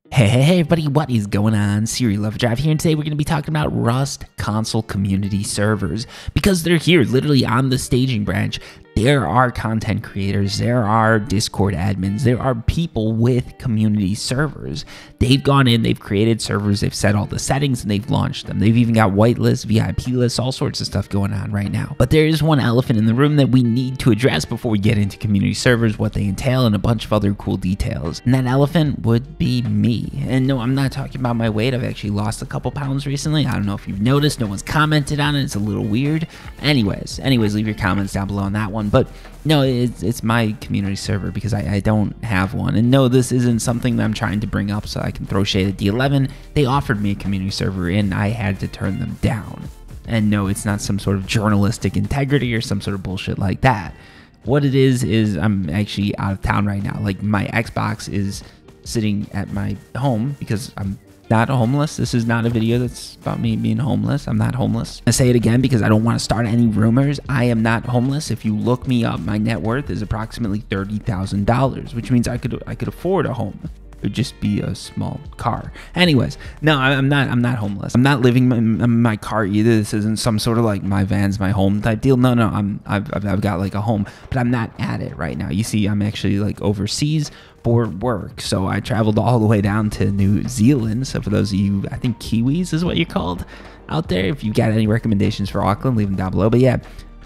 Hey everybody, what is going on? Serial Lover Drive here, and today we're going to be talking about Rust console community servers because they're here literally on the staging branch. There are content creators, there are Discord admins, there are people with community servers. They've gone in, they've created servers, they've set all the settings, and they've launched them. They've even got whitelists, VIP lists, all sorts of stuff going on right now. But there is one elephant in the room that we need to address before we get into community servers, what they entail, and a bunch of other cool details. And that elephant would be me. And no, I'm not talking about my weight. I've actually lost a couple pounds recently. I don't know if you've noticed. No one's commented on it. It's a little weird. Anyways, leave your comments down below on that one. But no, it's my community server because I don't have one. And no, this isn't something that I'm trying to bring up so I can throw shade at D11. They offered me a community server and I had to turn them down. And no, it's not some sort of journalistic integrity or some sort of bullshit like that. What it is I'm actually out of town right now. Like, my Xbox is sitting at my home because I'm not homeless. This is not a video that's about me being homeless. I'm not homeless. I say it again because I don't want to start any rumors. I am not homeless. If you look me up, my net worth is approximately $30,000, which means I could afford a home. It would just be a small car. Anyways, no, I'm not homeless. I'm not living in my car either. This isn't some sort of like my van's my home type deal. No, I've got like a home, but I'm not at it right now. You see, I'm actually like overseas for work. So I traveled all the way down to New Zealand. So for those of you, I think Kiwis is what you're called out there. If you got any recommendations for Auckland, leave them down below. But yeah,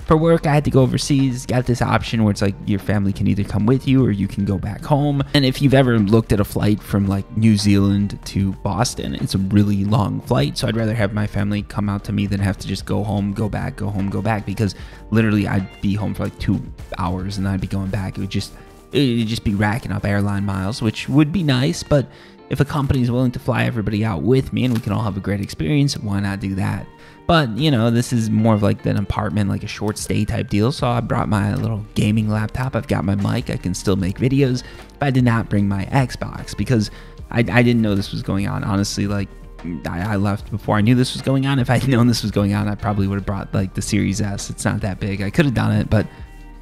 for work, I had to go overseas. Got this option where it's like your family can either come with you or you can go back home. And if you've ever looked at a flight from like New Zealand to Boston, it's a really long flight. So I'd rather have my family come out to me than have to just go home, go back, go home, go back, because literally I'd be home for like 2 hours and then I'd be going back. It'd just be racking up airline miles, which would be nice. But if a company is willing to fly everybody out with me and we can all have a great experience, why not do that? But, you know, this is more of like an apartment, like a short stay type deal. So I brought my little gaming laptop. I've got my mic. I can still make videos. But I did not bring my Xbox because I didn't know this was going on. Honestly, like, I left before I knew this was going on. If I'd known this was going on, I probably would have brought like the Series S. It's not that big. I could have done it, but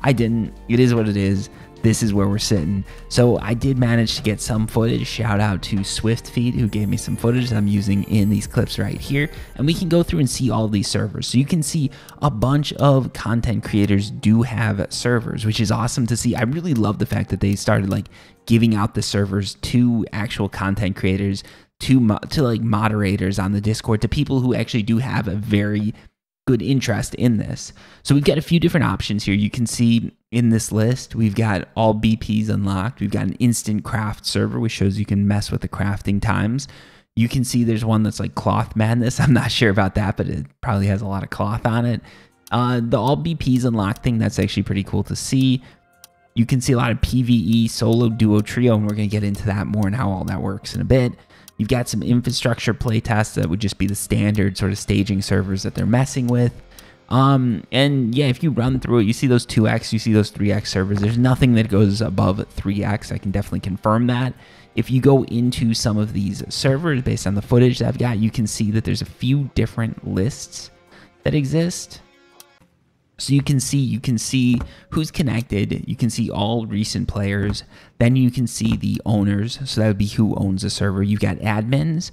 I didn't. It is what it is. This is where we're sitting. So I did manage to get some footage. Shout out to SwiftFeed who gave me some footage that I'm using in these clips right here. And we can go through and see all these servers. So you can see a bunch of content creators do have servers, which is awesome to see. I really love the fact that they started like giving out the servers to actual content creators, to like moderators on the Discord, to people who actually do have a very good interest in this. So we've got a few different options here. You can see in this list, we've got all BPs unlocked. We've got an instant craft server, which shows you can mess with the crafting times. You can see there's one that's like cloth madness. I'm not sure about that, but it probably has a lot of cloth on it. The all BPs unlocked thing, that's actually pretty cool to see. You can see a lot of PvE, solo, duo, trio, and we're going to get into that more and how all that works in a bit. You've got some infrastructure playtests that would just be the standard sort of staging servers that they're messing with. And yeah, if you run through it, you see those 2x, you see those 3x servers. There's nothing that goes above 3x. I can definitely confirm that. If you go into some of these servers based on the footage that I've got, you can see that there's a few different lists that exist. So you can see who's connected, you can see all recent players, then you can see the owners, so that would be who owns the server. You've got admins,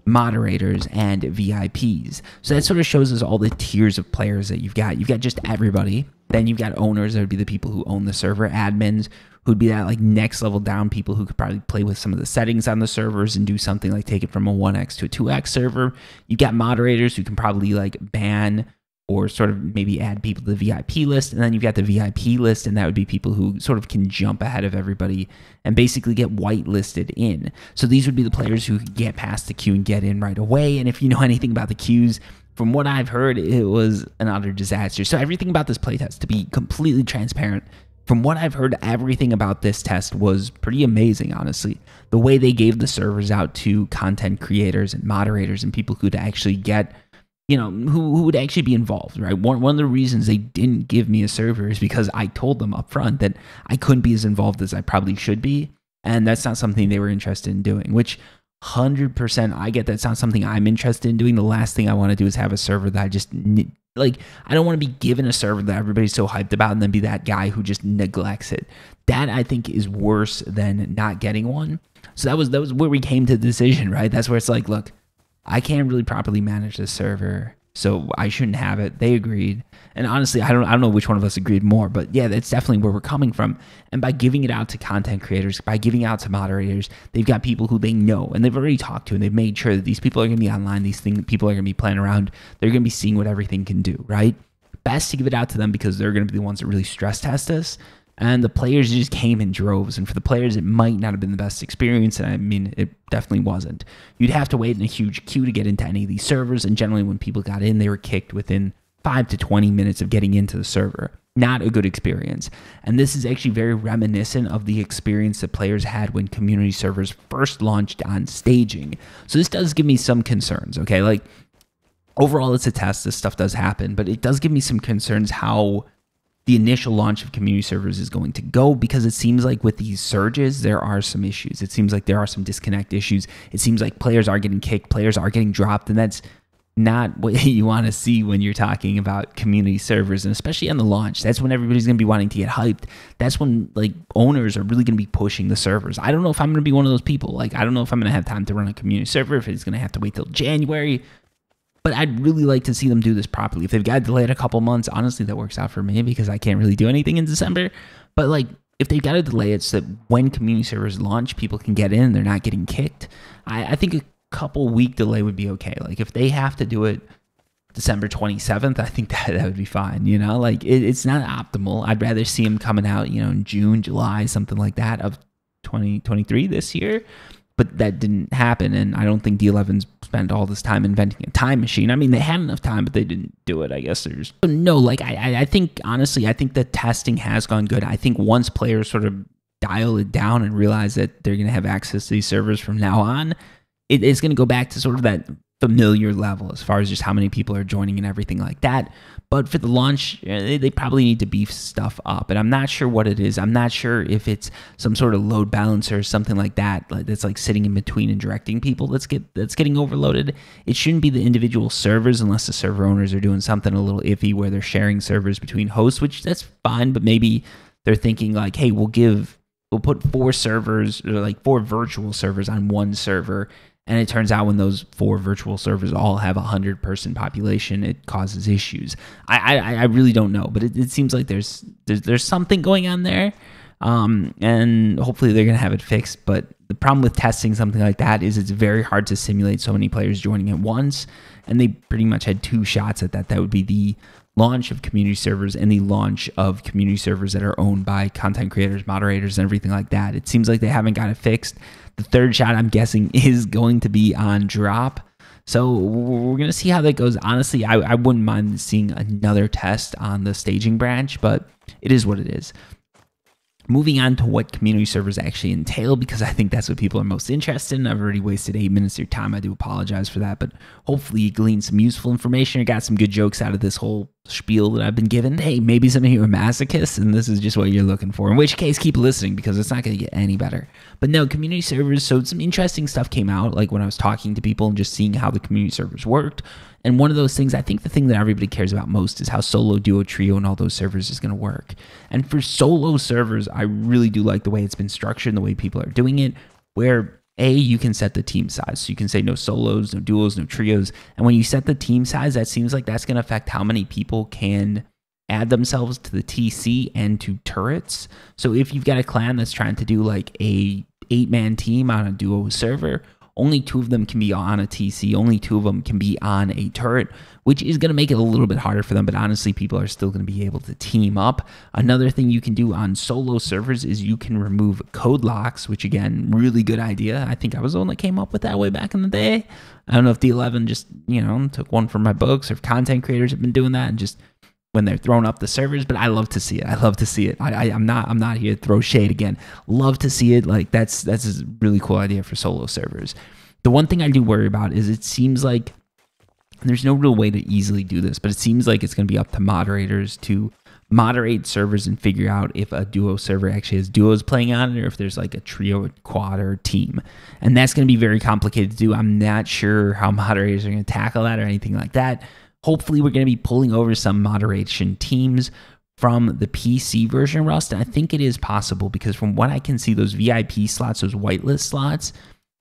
moderators, and VIPs. So that sort of shows us all the tiers of players that you've got. You've got just everybody, then you've got owners, that would be the people who own the server, admins, who'd be that like next level down, people who could probably play with some of the settings on the servers and do something like take it from a 1x to a 2x server. You've got moderators who can probably like ban or sort of maybe add people to the VIP list. And then you've got the VIP list, and that would be people who sort of can jump ahead of everybody and basically get whitelisted in. So these would be the players who get past the queue and get in right away. And if you know anything about the queues, from what I've heard, it was an utter disaster. So everything about this playtest, to be completely transparent, from what I've heard, everything about this test was pretty amazing, honestly. The way they gave the servers out to content creators and moderators and people who'd actually get, you know, who would actually be involved, right? One of the reasons they didn't give me a server is because I told them up front that I couldn't be as involved as I probably should be. And that's not something they were interested in doing, which 100%. I get that's not something I'm interested in doing. The last thing I want to do is have a server that I just like. I don't want to be given a server that everybody's so hyped about and then be that guy who just neglects it. That I think is worse than not getting one. So that was where we came to the decision, right? That's where it's like, look, I can't really properly manage this server, so I shouldn't have it. They agreed. And honestly, I don't know which one of us agreed more, but yeah, that's definitely where we're coming from. And by giving it out to content creators, by giving it out to moderators, they've got people who they know and they've already talked to, and they've made sure that these people are going to be online. These people are going to be playing around. They're going to be seeing what everything can do, right? Best to give it out to them because they're going to be the ones that really stress test us. And the players just came in droves. And for the players, it might not have been the best experience. And I mean, it definitely wasn't. You'd have to wait in a huge queue to get into any of these servers. And generally, when people got in, they were kicked within 5 to 20 minutes of getting into the server. Not a good experience. And this is actually very reminiscent of the experience that players had when community servers first launched on staging. So this does give me some concerns, okay? Like, overall, it's a test. This stuff does happen. But it does give me some concerns how the initial launch of community servers is going to go, because it seems like with these surges, there are some issues. It seems like there are some disconnect issues. It seems like players are getting kicked, players are getting dropped, and that's not what you want to see when you're talking about community servers, and especially on the launch. That's when everybody's going to be wanting to get hyped. That's when like owners are really going to be pushing the servers. I don't know if I'm going to be one of those people. Like, I don't know if I'm going to have time to run a community server, if it's going to have to wait till January. But I'd really like to see them do this properly. If they've got to delay it a couple months, honestly, that works out for me because I can't really do anything in December. But like, if they've got to delay it so that when community servers launch, people can get in and they're not getting kicked, I think a couple week delay would be okay. Like, if they have to do it December 27th, I think that would be fine. You know, like it's not optimal. I'd rather see them coming out, you know, in June, July, something like that of 2023 this year. But that didn't happen, and I don't think D11's spent all this time inventing a time machine. I mean, they had enough time, but they didn't do it. I guess there's no, like, I think, honestly, I think the testing has gone good. I think once players sort of dial it down and realize that they're going to have access to these servers from now on, it's going to go back to sort of that familiar level as far as just how many people are joining and everything like that. But for the launch, they probably need to beef stuff up, and I'm not sure what it is. I'm not sure if it's some sort of load balancer or something like that that's like sitting in between and directing people that's getting overloaded. It shouldn't be the individual servers unless the server owners are doing something a little iffy where they're sharing servers between hosts, which that's fine, but maybe they're thinking like, hey, we'll put 4 servers, or like 4 virtual servers on one server. And it turns out when those 4 virtual servers all have 100-person population, it causes issues. I really don't know, but it seems like there's something going on there, and hopefully they're gonna have it fixed. But the problem with testing something like that is it's very hard to simulate so many players joining at once, and they pretty much had 2 shots at that. That would be the launch of community servers and the launch of community servers that are owned by content creators, moderators, and everything like that. It seems like they haven't got it fixed. The third shot, I'm guessing, is going to be on drop. So we're going to see how that goes. Honestly, I wouldn't mind seeing another test on the staging branch, but it is what it is. Moving on to what community servers actually entail, because I think that's what people are most interested in. I've already wasted 8 minutes of your time. I do apologize for that, but hopefully you gleaned some useful information or got some good jokes out of this whole spiel that I've been given. Hey, maybe some of you are masochists and this is just what you're looking for, in which case keep listening because it's not going to get any better. But no, community servers, so some interesting stuff came out, like when I was talking to people and just seeing how the community servers worked. And one of those things, I think the thing that everybody cares about most is how solo, duo, trio, and all those servers is going to work. And for solo servers, I really do like the way it's been structured and the way people are doing it, where you can set the team size. So you can say no solos, no duos, no trios. And when you set the team size, that seems like that's going to affect how many people can add themselves to the TC and to turrets. So if you've got a clan that's trying to do like a 8-man team on a duo server, only 2 of them can be on a TC, only 2 of them can be on a turret, which is going to make it a little bit harder for them, but honestly, people are still going to be able to team up. Another thing you can do on solo servers is you can remove code locks, which again, really good idea. I think I was the one that came up with that way back in the day. I don't know if D11 just, took one from my books, or if content creators have been doing that and just when they're throwing up the servers, but I love to see it. I love to see it. I'm not here to throw shade again. Love to see it. Like that's a really cool idea for solo servers. The one thing I do worry about is it seems like there's no real way to easily do this, but it seems like it's going to be up to moderators to moderate servers and figure out if a duo server actually has duos playing on it or if there's like a trio, quad, or team. And that's going to be very complicated to do. I'm not sure how moderators are going to tackle that or anything like that. Hopefully, we're going to be pulling over some moderation teams from the PC version of Rust. And I think it is possible because from what I can see, those VIP slots, those whitelist slots,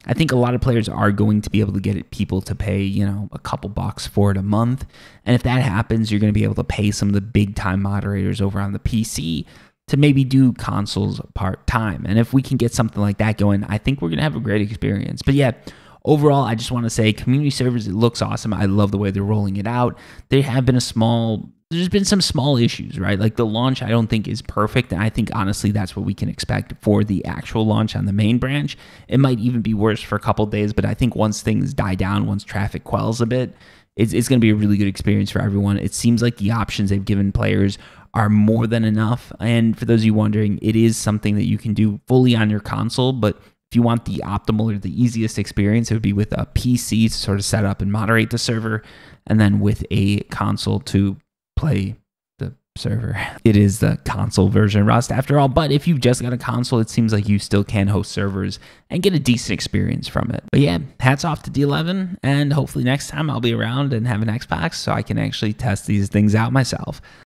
I think a lot of players are going to be able to get people to pay, you know, a couple bucks for it a month. And if that happens, you're going to be able to pay some of the big time moderators over on the PC to maybe do consoles part-time. And if we can get something like that going, I think we're going to have a great experience. But yeah, overall, I just want to say community servers, it looks awesome. I love the way they're rolling it out. There's been some small issues, right? Like the launch, I don't think is perfect. And I think honestly, that's what we can expect for the actual launch on the main branch. It might even be worse for a couple days, but I think once things die down, once traffic quells a bit, it's going to be a really good experience for everyone. It seems like the options they've given players are more than enough. And for those of you wondering, it is something that you can do fully on your console, but if you want the optimal or the easiest experience, it would be with a PC to sort of set up and moderate the server, and then with a console to play the server. It is the console version of Rust after all, but if you've just got a console, it seems like you still can host servers and get a decent experience from it. But yeah, hats off to D11, and hopefully next time I'll be around and have an Xbox so I can actually test these things out myself.